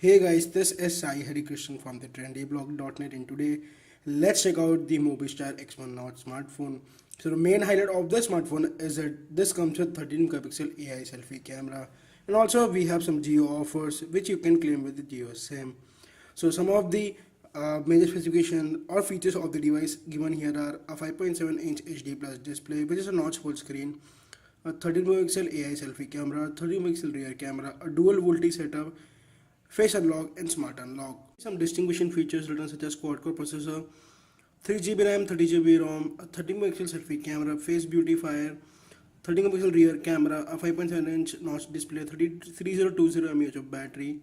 Hey guys, this is Sai Hari Krishnan from the trendyblog.net, and today let's check out the Mobiistar X1 Notch Smartphone. So the main highlight of this smartphone is that this comes with 13 megapixel AI selfie camera, and also we have some Jio offers which you can claim with the Jio SIM. So some of the major specifications or features of the device given here are a 5.7-inch HD plus display, which is a notch full screen, a 13 megapixel AI selfie camera, 30 megapixel rear camera, a dual VoLTE setup, face unlock and smart unlock. Some distinguishing features written such as quad-core processor, 3GB RAM, 30GB ROM, a 30 megapixel selfie camera, face beautifier, 30 megapixel rear camera, a 5.7-inch notch display, 3020 mAh of battery.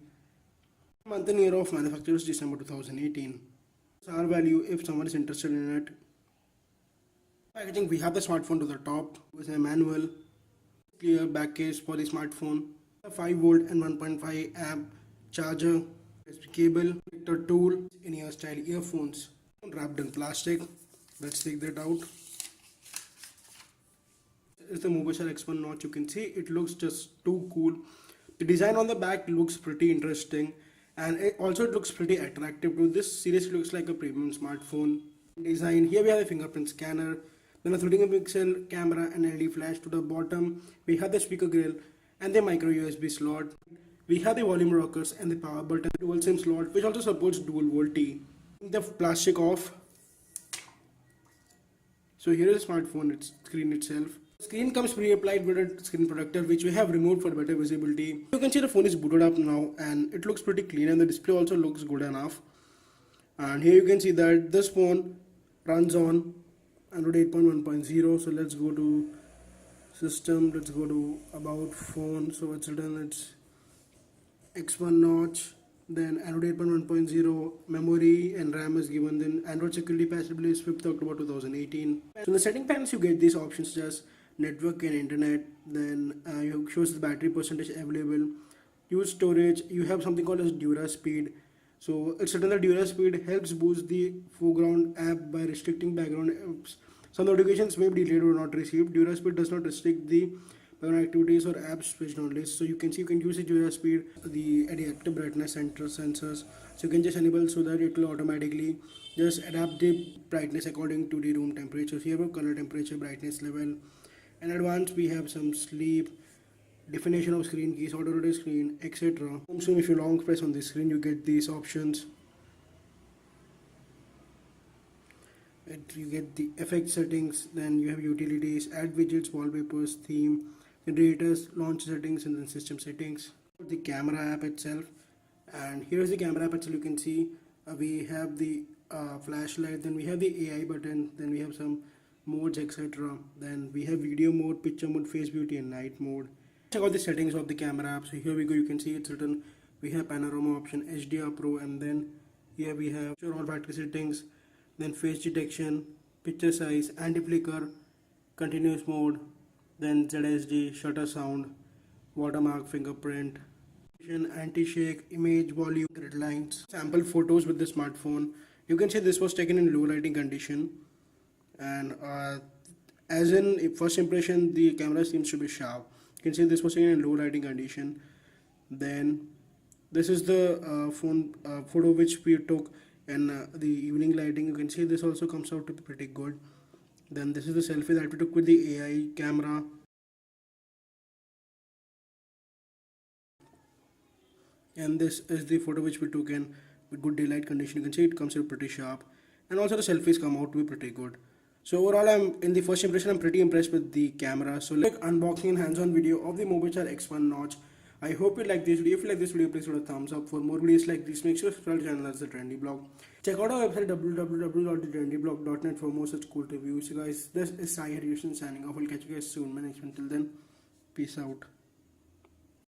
Month and year of manufacture is December 2018. Our value if someone is interested in it. Packaging, we have the smartphone to the top with a manual, clear back case for the smartphone, a 5V and 1.5 amp charger, USB cable, connector tool, in-ear style earphones, wrapped in plastic. Let's take that out. It's the Mobiistar X1 Notch. You can see it looks just too cool. The design on the back looks pretty interesting, and it looks pretty attractive too. This seriously looks like a premium smartphone design. Here we have a fingerprint scanner, then a 30 megapixel camera and LED flash. To the bottom we have the speaker grill and the micro USB slot. We have the volume rockers and the power button, dual SIM slot, which also supports dual VoLTE. The plastic off. So here is the smartphone screen itself. The screen comes pre-applied with a screen protector, which we have removed for better visibility. You can see the phone is booted up now, and it looks pretty clean, and the display also looks good enough. And here you can see that this phone runs on Android 8.1.0. So let's go to system. Let's go to about phone. So it's written it's X1 Notch, then Android 8.1.0, memory and RAM is given, then Android security patch release 5th October 2018. So in the setting panels you get these options such as network and internet, then you shows the battery percentage available, use storage, you have something called as Dura Speed. So it's written that Dura Speed helps boost the foreground app by restricting background apps. Some notifications may be delayed or not received. Dura Speed does not restrict the background activities or apps switched on list. So you can use the Dura Speed, the adaptive brightness center sensors. So you can just enable so that it will automatically just adapt the brightness according to the room temperature. So here we have color temperature, brightness level. In advanced we have some sleep, definition of screen keys, auto rotate screen, etc. So if you long press on the screen you get these options. You get the effect settings, then you have utilities, add widgets, wallpapers, theme, generators, launch settings, and then system settings. The camera app itself, and here's the camera app itself. You can see we have the flashlight, then we have the AI button, then we have some modes, etc. Then we have video mode, picture mode, face beauty, and night mode. Check out the settings of the camera app. So here we go. You can see it's written we have panorama option, HDR Pro, and then here we have all factory settings, then face detection, picture size, anti-flicker, continuous mode, then ZSD, shutter sound, watermark, fingerprint, anti-shake, image, volume, grid lines, sample photos with the smartphone. You can see this was taken in low lighting condition, and as in first impression the camera seems to be sharp. You can see this was taken in low lighting condition. Then this is the phone photo which we took in the evening lighting. You can see this also comes out to be pretty good. Then this is the selfie that we took with the AI camera. And this is the photo which we took in with good daylight condition. You can see it comes out pretty sharp. And also the selfies come out to be pretty good. So overall, in the first impression, I'm pretty impressed with the camera. So like unboxing and hands-on video of the Mobiistar X1 Notch. I hope you like this video. If you like this video, please put a thumbs up. For more videos like this, make sure to subscribe to the channel. That's the Trendy Blog. Check out our website www.thetrendyblog.net for more such cool reviews. So guys, this is Sai Hari Krishnan signing off. We'll catch you guys soon. My next one. Till then, peace out.